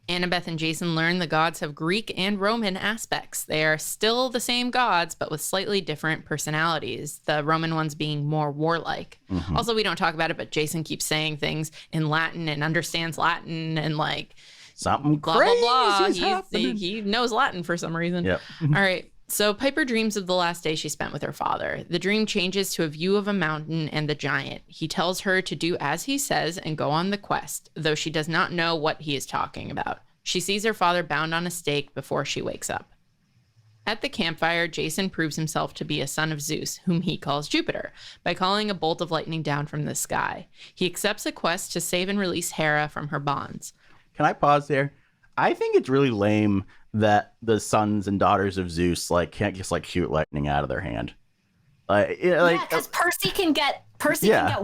Speaker 2: Annabeth and Jason learn the gods have Greek and Roman aspects. They are still the same gods, but with slightly different personalities, the Roman ones being more warlike. Also, we don't talk about it, but Jason keeps saying things in Latin and understands Latin and like
Speaker 1: something
Speaker 2: blah,
Speaker 1: crazy
Speaker 2: blah, blah.
Speaker 1: He
Speaker 2: he knows Latin for some reason.
Speaker 1: Yep.
Speaker 2: All right. So Piper dreams of the last day she spent with her father. The dream changes to a view of a mountain and the giant. He tells her to do as he says and go on the quest, though she does not know what he is talking about. She sees her father bound on a stake before she wakes up. At the campfire, Jason proves himself to be a son of Zeus, whom he calls Jupiter, by calling a bolt of lightning down from the sky. He accepts a quest to save and release Hera from her bonds.
Speaker 1: Can I pause there? I think it's really lame that the sons and daughters of Zeus like can't just like shoot lightning out of their hand.
Speaker 3: Because Percy can get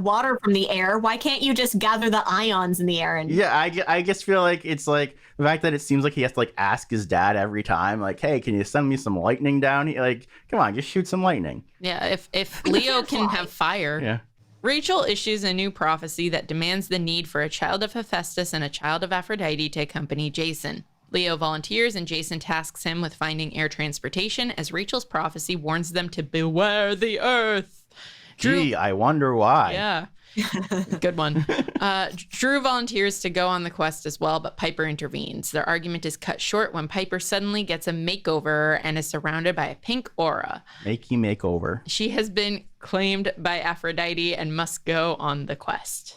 Speaker 3: water from the air. Why can't you just gather the ions in the air? And
Speaker 1: I just feel like it's like the fact that it seems like he has to like ask his dad every time, like, hey, can you send me some lightning down here? Like, come on, just shoot some lightning.
Speaker 2: Yeah, if Leo can have fire. Rachel issues a new prophecy that demands the need for a child of Hephaestus and a child of Aphrodite to accompany Jason. Leo volunteers and Jason tasks him with finding air transportation as Rachel's prophecy warns them to beware the earth.
Speaker 1: Gee, I wonder why.
Speaker 2: Yeah. Good one. Drew volunteers to go on the quest as well, but Piper intervenes. Their argument is cut short when Piper suddenly gets a makeover and is surrounded by a pink aura.
Speaker 1: Makey makeover.
Speaker 2: She has been claimed by Aphrodite and must go on the quest.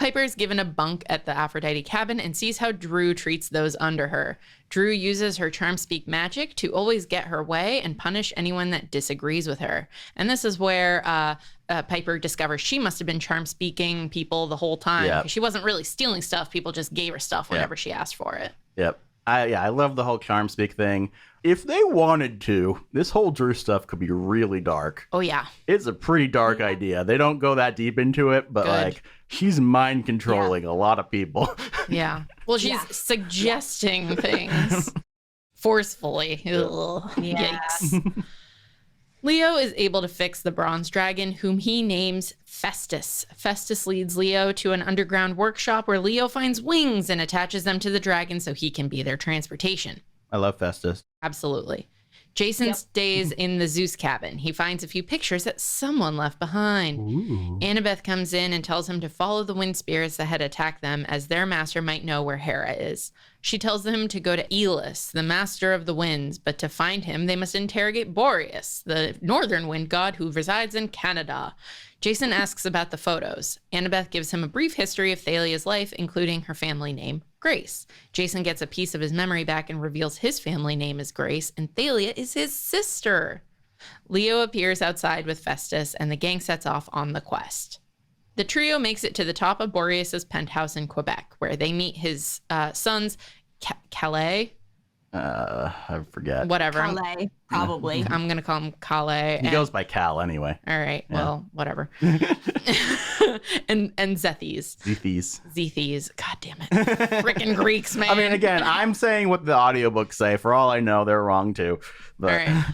Speaker 2: Piper is given a bunk at the Aphrodite cabin and sees how Drew treats those under her. Drew uses her charm speak magic to always get her way and punish anyone that disagrees with her. And this is where Piper discovers she must have been charm speaking people the whole time.
Speaker 1: Yep.
Speaker 2: She wasn't really stealing stuff. People just gave her stuff whenever she asked for it.
Speaker 1: Yep. I love the whole charm speak thing. If they wanted to, this whole Drew stuff could be really dark.
Speaker 2: Oh, yeah.
Speaker 1: It's a pretty dark idea. They don't go that deep into it, but like she's mind controlling a lot of people.
Speaker 2: Yeah. Well, she's suggesting things forcefully. Ugh. Yikes. Leo is able to fix the bronze dragon, whom he names Festus. Festus leads Leo to an underground workshop where Leo finds wings and attaches them to the dragon so he can be their transportation.
Speaker 1: I love Festus.
Speaker 2: Absolutely. Jason stays in the Zeus cabin. He finds a few pictures that someone left behind. Ooh. Annabeth comes in and tells him to follow the wind spirits that had attacked them, as their master might know where Hera is. She tells them to go to Elis, the master of the winds, but to find him, they must interrogate Boreas, the northern wind god who resides in Canada. Jason asks about the photos. Annabeth gives him a brief history of Thalia's life, including her family name, Grace. Jason gets a piece of his memory back and reveals his family name is Grace, and Thalia is his sister. Leo appears outside with Festus, and the gang sets off on the quest. The trio makes it to the top of Boreas's penthouse in Quebec, where they meet his sons, Calais.
Speaker 1: I forget.
Speaker 2: Whatever.
Speaker 3: Calais, probably.
Speaker 2: I'm going to call him Calais.
Speaker 1: He goes by Cal anyway.
Speaker 2: All right. Yeah. Well, whatever. and Zethes. Zethes. God damn it. Freaking Greeks, man.
Speaker 1: I mean, again, I'm saying what the audiobooks say. For all I know, they're wrong too. But.
Speaker 2: All right.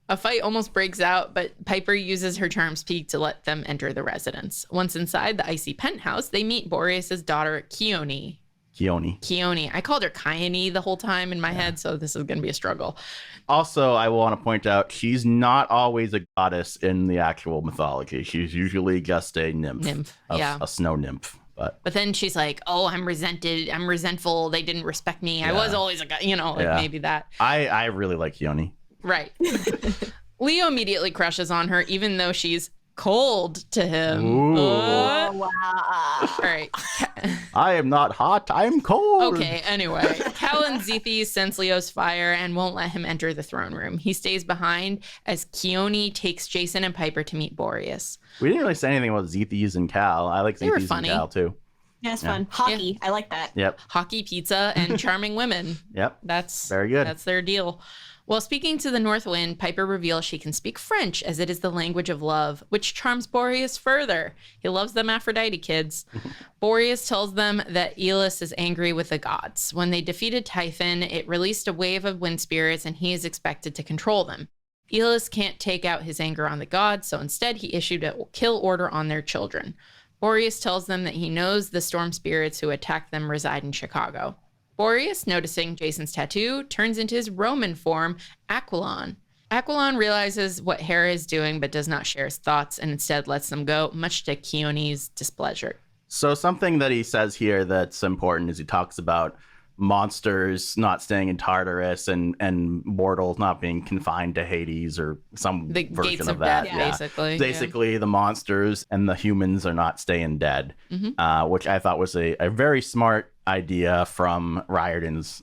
Speaker 2: A fight almost breaks out, but Piper uses her charm speak to let them enter the residence. Once inside the icy penthouse, they meet Boreas's daughter, Keone. I called her Kyone the whole time in my head, so this is going to be a struggle.
Speaker 1: Also, I want to point out, she's not always a goddess in the actual mythology. She's usually just a nymph. A snow nymph. But
Speaker 2: then she's like, oh, I'm resentful. They didn't respect me. I was always a guy, maybe that.
Speaker 1: I really like Keone.
Speaker 2: Right. Leo immediately crushes on her, even though she's cold to him.
Speaker 3: Wow.
Speaker 2: All right.
Speaker 1: I am not hot. I'm cold.
Speaker 2: Okay, anyway. Cal and Zethes sense Leo's fire and won't let him enter the throne room. He stays behind as Keone takes Jason and Piper to meet Boreas.
Speaker 1: We didn't really say anything about Zethes and Cal. I like Zethes and Cal too.
Speaker 3: Yeah, it's fun. Hockey. I like that.
Speaker 1: Yep.
Speaker 2: Hockey, pizza, and charming women.
Speaker 1: Yep.
Speaker 2: That's
Speaker 1: very good.
Speaker 2: That's their deal. While speaking to the North Wind, Piper reveals she can speak French, as it is the language of love, which charms Boreas further. He loves them Aphrodite kids. Boreas tells them that Elis is angry with the gods. When they defeated Typhon, it released a wave of wind spirits, and he is expected to control them. Elis can't take out his anger on the gods, so instead he issued a kill order on their children. Boreas tells them that he knows the storm spirits who attacked them reside in Chicago. Boreas, noticing Jason's tattoo, turns into his Roman form, Aquilon. Aquilon realizes what Hera is doing, but does not share his thoughts and instead lets them go, much to Keone's displeasure.
Speaker 1: So something that he says here that's important is he talks about monsters not staying in Tartarus and mortals not being confined to Hades or some
Speaker 2: the
Speaker 1: version
Speaker 2: gates
Speaker 1: of that.
Speaker 2: Death,
Speaker 1: Basically, the monsters and the humans are not staying dead, which I thought was a very smart idea from Riordan's,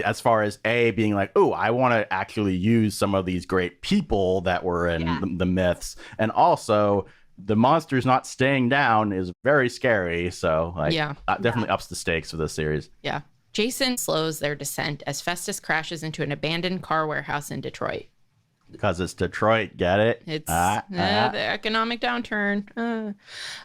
Speaker 1: as far as being like, oh, I want to actually use some of these great people that were in the myths, and also the monsters not staying down is very scary. So definitely ups the stakes for this series.
Speaker 2: Yeah. Jason slows their descent as Festus crashes into an abandoned car warehouse in Detroit.
Speaker 1: Because it's Detroit, get it?
Speaker 2: It's the economic downturn.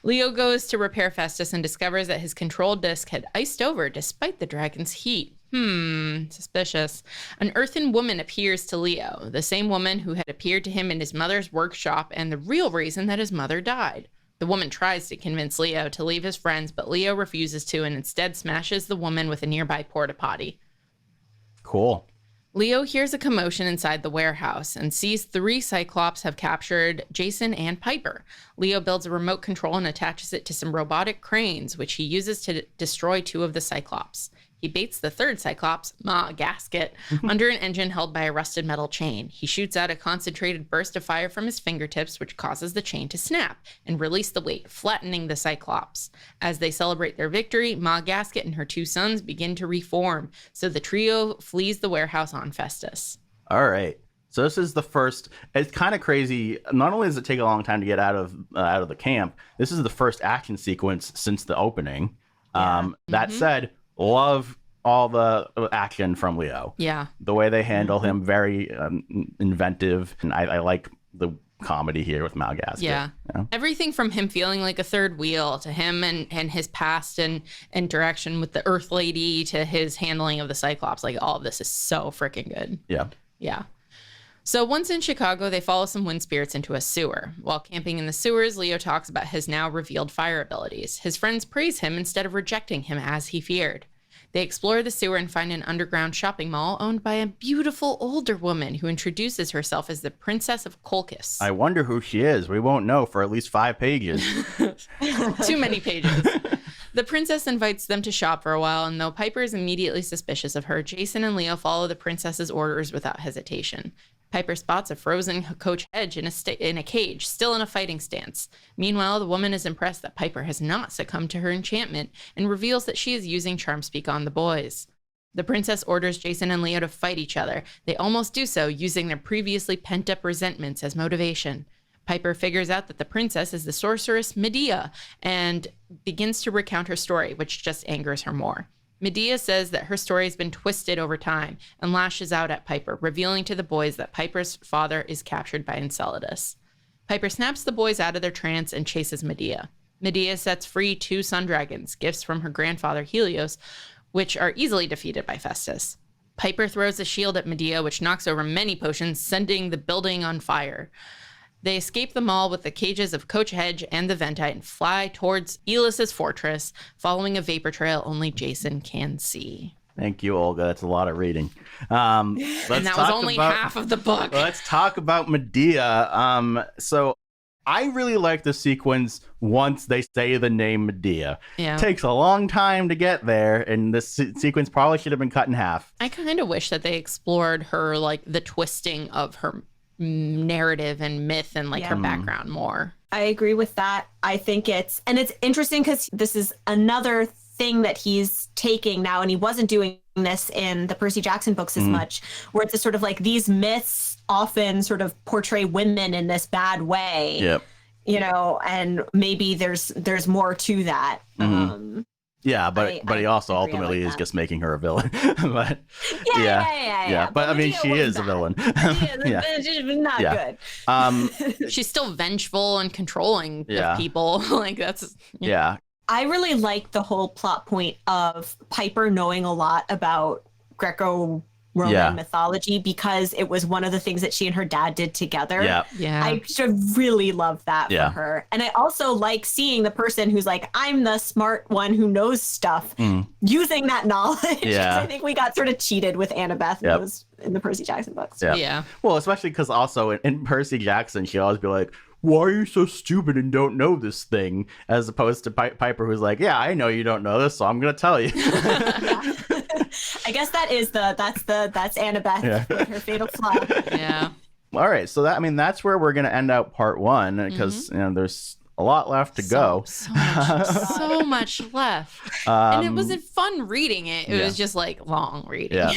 Speaker 2: Leo goes to repair Festus and discovers that his control disc had iced over despite the dragon's heat. Suspicious. An earthen woman appears to Leo, the same woman who had appeared to him in his mother's workshop and the real reason that his mother died. The woman tries to convince Leo to leave his friends, but Leo refuses to and instead smashes the woman with a nearby porta potty.
Speaker 1: Cool.
Speaker 2: Leo hears a commotion inside the warehouse and sees 3 Cyclops have captured Jason and Piper. Leo builds a remote control and attaches it to some robotic cranes, which he uses to destroy 2 of the Cyclops. He baits the third Cyclops, Ma Gasket, under an engine held by a rusted metal chain. He shoots out a concentrated burst of fire from his fingertips, which causes the chain to snap and release the weight, flattening the Cyclops. As they celebrate their victory, Ma Gasket and her two sons begin to reform, so the trio flees the warehouse on Festus.
Speaker 1: All right. So this is the first. It's kind of crazy. Not only does it take a long time to get out of the camp, this is the first action sequence since the opening. That said, love all the action from Leo.
Speaker 2: Yeah.
Speaker 1: The way they handle him, very inventive. And I like the comedy here with Ma Gasket.
Speaker 2: Yeah.
Speaker 1: You know?
Speaker 2: Everything from him feeling like a third wheel to him and his past and interaction with the Earth Lady to his handling of the Cyclops. Like, all of this is so freaking good.
Speaker 1: Yeah.
Speaker 2: Yeah. So once in Chicago, they follow some wind spirits into a sewer. While camping in the sewers, Leo talks about his now revealed fire abilities. His friends praise him instead of rejecting him as he feared. They explore the sewer and find an underground shopping mall owned by a beautiful older woman who introduces herself as the Princess of Colchis.
Speaker 1: I wonder who she is. We won't know for at least 5 pages.
Speaker 2: Too many pages. The princess invites them to shop for a while, and though Piper is immediately suspicious of her, Jason and Leo follow the princess's orders without hesitation. Piper spots a frozen Coach Hedge in a cage, still in a fighting stance. Meanwhile, the woman is impressed that Piper has not succumbed to her enchantment and reveals that she is using charm speak on the boys. The princess orders Jason and Leo to fight each other. They almost do so, using their previously pent-up resentments as motivation. Piper figures out that the princess is the sorceress Medea and begins to recount her story, which just angers her more. Medea says that her story has been twisted over time and lashes out at Piper, revealing to the boys that Piper's father is captured by Enceladus. Piper snaps the boys out of their trance and chases Medea. Medea sets free 2 sun dragons, gifts from her grandfather Helios, which are easily defeated by Festus. Piper throws a shield at Medea, which knocks over many potions, sending the building on fire. They escape the mall with the cages of Coach Hedge and the Ventite and fly towards Elis's fortress, following a vapor trail only Jason can see.
Speaker 1: Thank you, Olga. That's a lot of reading.
Speaker 2: And that was only half of the book.
Speaker 1: Let's talk about Medea. So I really like the sequence once they say the name Medea.
Speaker 2: Yeah.
Speaker 1: It takes a long time to get there, and this sequence probably should have been cut in half.
Speaker 2: I kind of wish that they explored her, like, the twisting of her narrative and myth and like her background more.
Speaker 3: I agree with that. I think it's interesting because this is another thing that he's taking now, and he wasn't doing this in the Percy Jackson books as much, where it's a sort of like these myths often sort of portray women in this bad way.
Speaker 1: Yep.
Speaker 3: You know, and maybe there's more to that.
Speaker 1: Yeah, but he also ultimately is just making her a villain. But yeah. But I mean, she is a villain.
Speaker 3: Not good.
Speaker 2: She's still vengeful and controlling of people. Like, that's
Speaker 3: I really like the whole plot point of Piper knowing a lot about Greco-Roman mythology, because it was one of the things that she and her dad did together. I just really love that for her. And I also like seeing the person who's like, I'm the smart one who knows stuff, using that knowledge. I think we got sort of cheated with Annabeth in the Percy Jackson books.
Speaker 1: Well, especially because also in Percy Jackson, she'd always be like, why are you so stupid and don't know this thing? As opposed to Piper, who's like, yeah, I know you don't know this, so I'm going to tell you.
Speaker 3: I guess that's Annabeth with her fatal flaw.
Speaker 1: All right, so that's where we're going to end out part 1, because there's a lot left to go.
Speaker 2: So much left. And it wasn't fun reading it. It was just like long reading.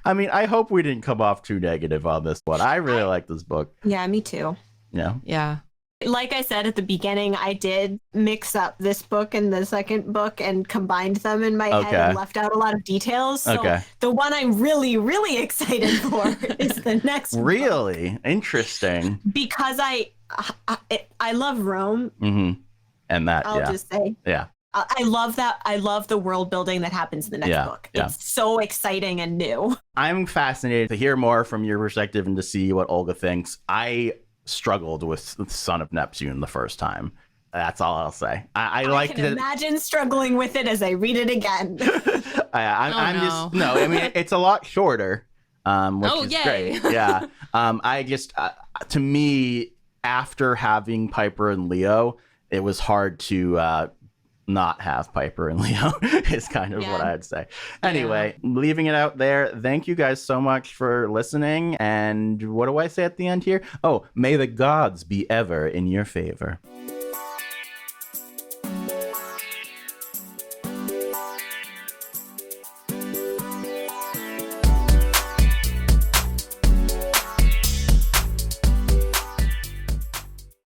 Speaker 1: I hope we didn't come off too negative on this one. I really like this book.
Speaker 3: Yeah, me too.
Speaker 2: Yeah.
Speaker 3: Like I said at the beginning, I did mix up this book and the second book and combined them in my head and left out a lot of details. So the one I'm really, really excited for is the next one.
Speaker 1: Really? Interesting.
Speaker 3: Because I love Rome.
Speaker 1: And that,
Speaker 3: I'll just say. I love that. I love the world building that happens in the next book. It's so exciting and new.
Speaker 1: I'm fascinated to hear more from your perspective and to see what Olga thinks. I struggled with Son of Neptune the first time. That's all I'll say. I can
Speaker 3: imagine struggling with it as I read it again.
Speaker 1: It's a lot shorter, which is great. To me, after having Piper and Leo, it was hard to not have Piper and Leo is kind of what I'd say. Anyway, leaving it out there, thank you guys so much for listening. And what do I say at the end here? Oh, may the gods be ever in your favor.